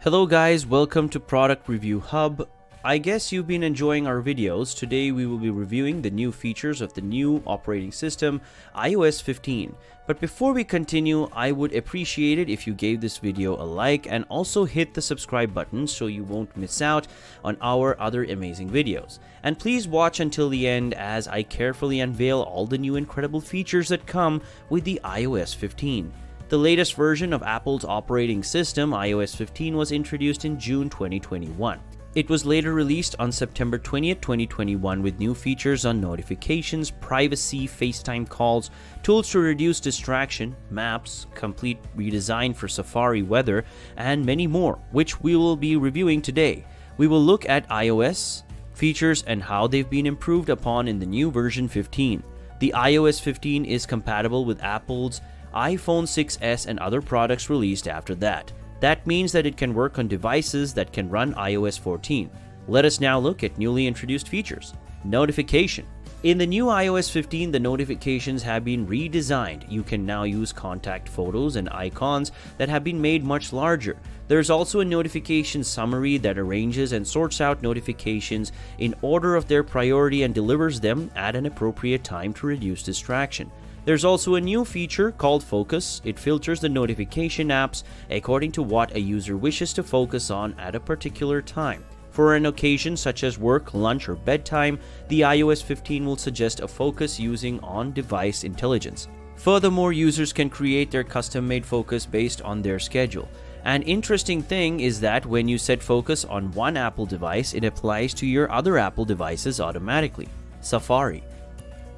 Hello guys, welcome to Product Review Hub. I guess you've been enjoying our videos. Today we will be reviewing the new features of the new operating system, iOS 15. But before we continue, I would appreciate it if you gave this video a like and also hit the subscribe button so you won't miss out on our other amazing videos. And please watch until the end as I carefully unveil all the new incredible features that come with the iOS 15. The latest version of Apple's operating system, iOS 15, was introduced in June 2021. It was later released on September 20th, 2021 with new features on notifications, privacy, FaceTime calls, tools to reduce distraction, maps, complete redesign for Safari weather, and many more, which we will be reviewing today. We will look at iOS features and how they've been improved upon in the new version 15. The iOS 15 is compatible with Apple's iPhone 6s and other products released after that. That means that it can work on devices that can run iOS 14. Let us now look at newly introduced features. Notification. In the new iOS 15, the notifications have been redesigned. You can now use contact photos and icons that have been made much larger. There's also a notification summary that arranges and sorts out notifications in order of their priority and delivers them at an appropriate time to reduce distraction. There's also a new feature called Focus. It filters the notification apps according to what a user wishes to focus on at a particular time. For an occasion such as work, lunch, or bedtime, the iOS 15 will suggest a focus using on-device intelligence. Furthermore, users can create their custom-made focus based on their schedule. An interesting thing is that when you set focus on one Apple device, it applies to your other Apple devices automatically. Safari.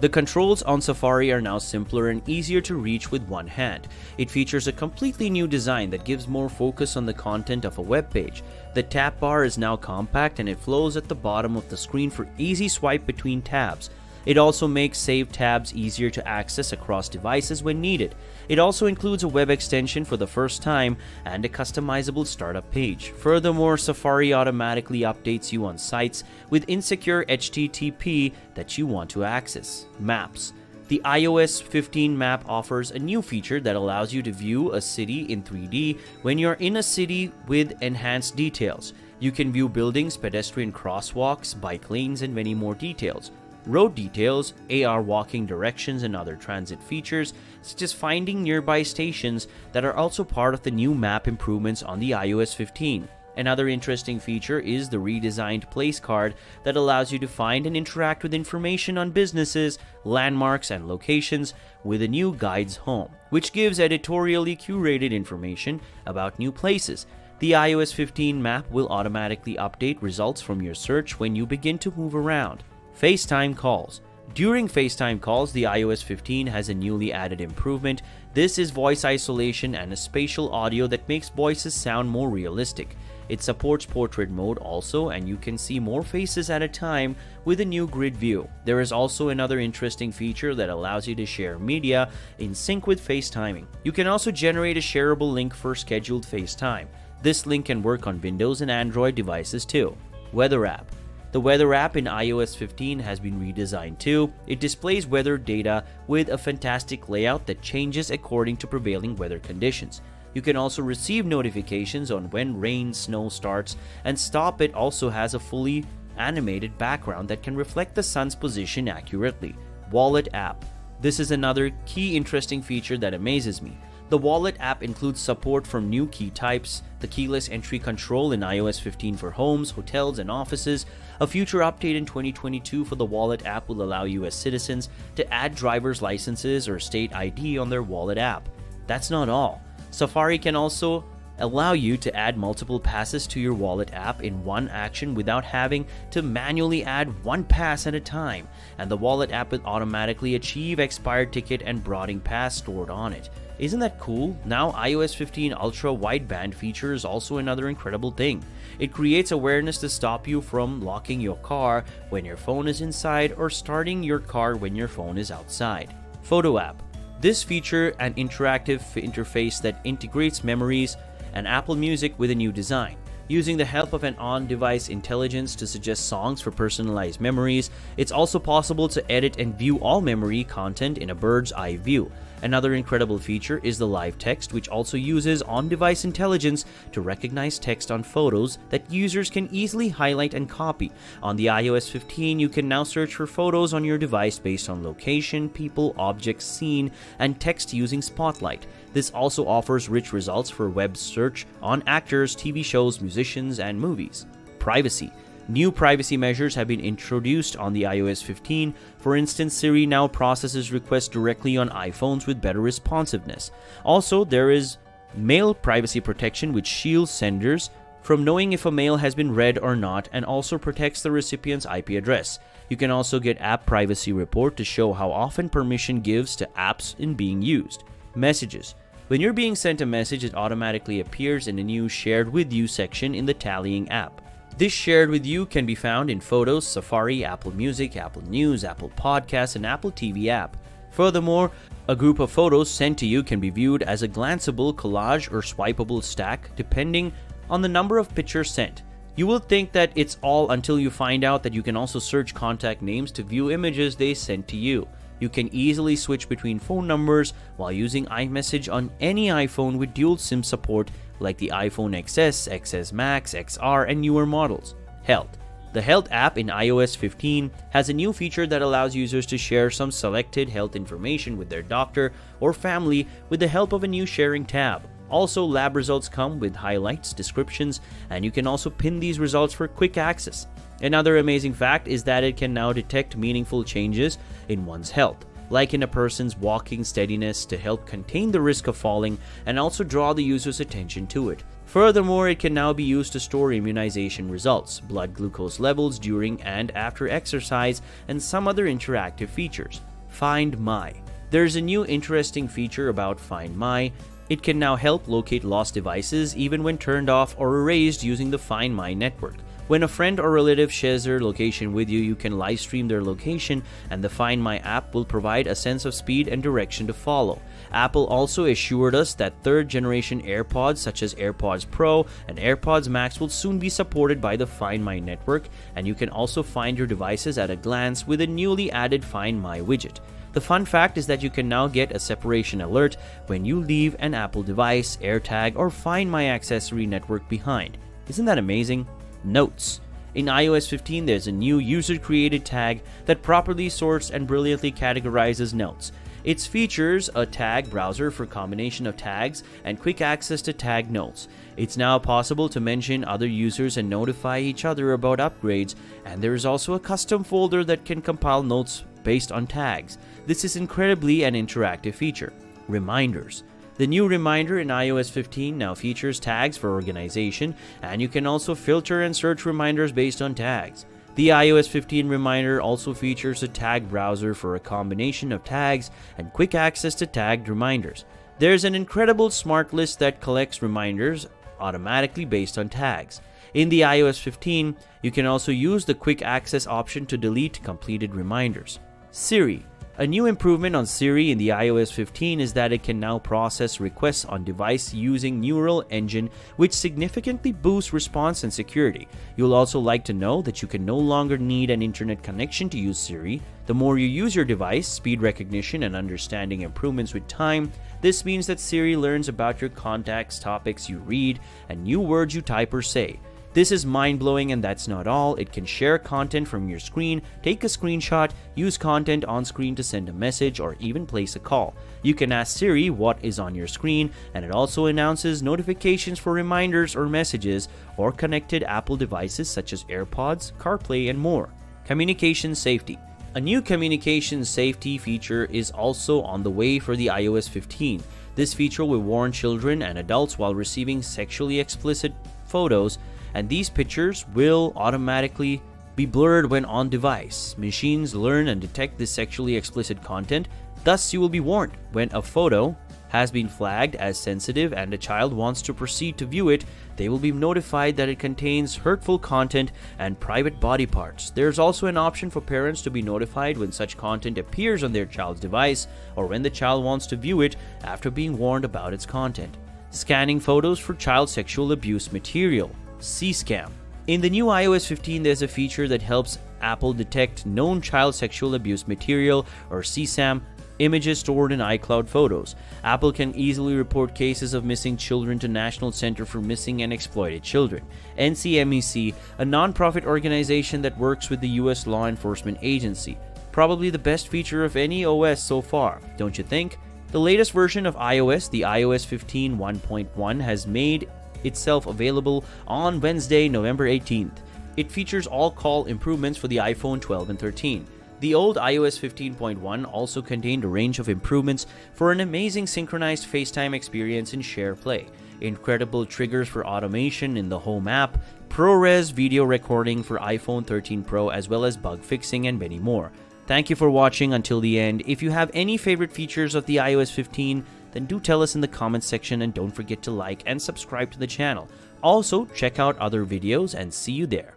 The controls on Safari are now simpler and easier to reach with one hand. It features a completely new design that gives more focus on the content of a web page. The tab bar is now compact and it flows at the bottom of the screen for easy swipe between tabs. It also makes saved tabs easier to access across devices when needed. It also includes a web extension for the first time and a customizable startup page. Furthermore, Safari automatically updates you on sites with insecure HTTP that you want to access. Maps. The iOS 15 map offers a new feature that allows you to view a city in 3D when you're in a city with enhanced details. You can view buildings, pedestrian crosswalks, bike lanes, and many more details. Road details, AR walking directions, and other transit features, such as finding nearby stations that are also part of the new map improvements on the iOS 15. Another interesting feature is the redesigned place card that allows you to find and interact with information on businesses, landmarks, and locations with a new Guides Home, which gives editorially curated information about new places. The iOS 15 map will automatically update results from your search when you begin to move around. FaceTime calls. During FaceTime calls, the iOS 15 has a newly added improvement. This is voice isolation and a spatial audio that makes voices sound more realistic. It supports portrait mode also, and you can see more faces at a time with a new grid view. There is also another interesting feature that allows you to share media in sync with FaceTiming. You can also generate a shareable link for scheduled FaceTime. This link can work on Windows and Android devices too. Weather app. The weather app in iOS 15 has been redesigned too. It displays weather data with a fantastic layout that changes according to prevailing weather conditions. You can also receive notifications on when rain, snow starts, and stop. It also has a fully animated background that can reflect the sun's position accurately. Wallet app. This is another key interesting feature that amazes me. The Wallet app includes support for new key types, the keyless entry control in iOS 15 for homes, hotels, and offices. A future update in 2022 for the Wallet app will allow US citizens to add driver's licenses or state ID on their Wallet app. That's not all. Safari can also allow you to add multiple passes to your Wallet app in one action without having to manually add one pass at a time, and the Wallet app will automatically achieve expired ticket and boarding pass stored on it. Isn't that cool? Now iOS 15 Ultra Wideband feature is also another incredible thing. It creates awareness to stop you from locking your car when your phone is inside or starting your car when your phone is outside. Photo app. This feature an interactive interface that integrates memories and Apple Music with a new design. Using the help of an on-device intelligence to suggest songs for personalized memories, it's also possible to edit and view all memory content in a bird's eye view. Another incredible feature is the live text, which also uses on-device intelligence to recognize text on photos that users can easily highlight and copy. On the iOS 15, you can now search for photos on your device based on location, people, objects, scene, and text using Spotlight. This also offers rich results for web search on actors, TV shows, musicians, and movies. Privacy. New privacy measures have been introduced on the iOS 15. For instance, Siri now processes requests directly on iPhones with better responsiveness. Also, there is mail privacy protection, which shields senders from knowing if a mail has been read or not and also protects the recipient's IP address. You can also get App Privacy Report to show how often permission gives to apps in being used. Messages. When you're being sent a message, it automatically appears in a new Shared With You section in the Tallying app. This Shared With You can be found in Photos, Safari, Apple Music, Apple News, Apple Podcasts, and Apple TV app. Furthermore, a group of photos sent to you can be viewed as a glanceable collage or swipeable stack depending on the number of pictures sent. You will think that it's all until you find out that you can also search contact names to view images they sent to you. You can easily switch between phone numbers while using iMessage on any iPhone with dual SIM support like the iPhone XS, XS Max, XR, and newer models. Health. The Health app in iOS 15 has a new feature that allows users to share some selected health information with their doctor or family with the help of a new sharing tab. Also, lab results come with highlights, descriptions, and you can also pin these results for quick access. Another amazing fact is that it can now detect meaningful changes in one's health, like in a person's walking steadiness to help contain the risk of falling and also draw the user's attention to it. Furthermore, it can now be used to store immunization results, blood glucose levels during and after exercise, and some other interactive features. Find My. There's a new interesting feature about Find My. It can now help locate lost devices even when turned off or erased using the Find My network. When a friend or relative shares their location with you, you can live stream their location, and the Find My app will provide a sense of speed and direction to follow. Apple also assured us that third-generation AirPods such as AirPods Pro and AirPods Max will soon be supported by the Find My network, and you can also find your devices at a glance with a newly added Find My widget. The fun fact is that you can now get a separation alert when you leave an Apple device, AirTag, or Find My accessory network behind. Isn't that amazing? Notes. In iOS 15, there's a new user-created tag that properly sorts and brilliantly categorizes notes. It features a tag browser for combination of tags and quick access to tag notes. It's now possible to mention other users and notify each other about upgrades, and there is also a custom folder that can compile notes based on tags. This is incredibly an interactive feature. Reminders. The new reminder in iOS 15 now features tags for organization, and you can also filter and search reminders based on tags. The iOS 15 reminder also features a tag browser for a combination of tags and quick access to tagged reminders. There's an incredible smart list that collects reminders automatically based on tags. In the iOS 15, you can also use the quick access option to delete completed reminders. Siri. A new improvement on Siri in the iOS 15 is that it can now process requests on device using Neural Engine, which significantly boosts response and security. You'll also like to know that you can no longer need an internet connection to use Siri. The more you use your device, speed recognition and understanding improvements with time. This means that Siri learns about your contacts, topics you read, and new words you type or say. This is mind-blowing, and that's not all. It can share content from your screen, take a screenshot, use content on screen to send a message, or even place a call. You can ask Siri what is on your screen, and it also announces notifications for reminders or messages or connected Apple devices such as AirPods, CarPlay, and more. Communication safety. A new communication safety feature is also on the way for the iOS 15. This feature will warn children and adults while receiving sexually explicit photos, and these pictures will automatically be blurred when on device. Machines learn and detect this sexually explicit content, thus you will be warned when a photo has been flagged as sensitive and a child wants to proceed to view it. They will be notified that it contains hurtful content and private body parts. There's also an option for parents to be notified when such content appears on their child's device or when the child wants to view it after being warned about its content. Scanning photos for child sexual abuse material. C-Scam. In the new iOS 15, there's a feature that helps Apple detect known child sexual abuse material, or CSAM, images stored in iCloud Photos. Apple can easily report cases of missing children to National Center for Missing and Exploited Children. NCMEC, a non-profit organization that works with the US law enforcement agency. Probably the best feature of any OS so far, don't you think? The latest version of iOS, the iOS 15 1.1, has made itself available on Wednesday, November 18th. It features all call improvements for the iPhone 12 and 13. The old iOS 15.1 also contained a range of improvements for an amazing synchronized FaceTime experience in SharePlay, incredible triggers for automation in the Home app, ProRes video recording for iPhone 13 Pro, as well as bug fixing and many more. Thank you for watching until the end. If you have any favorite features of the iOS 15, then do tell us in the comments section, and don't forget to like and subscribe to the channel. Also, check out other videos and see you there.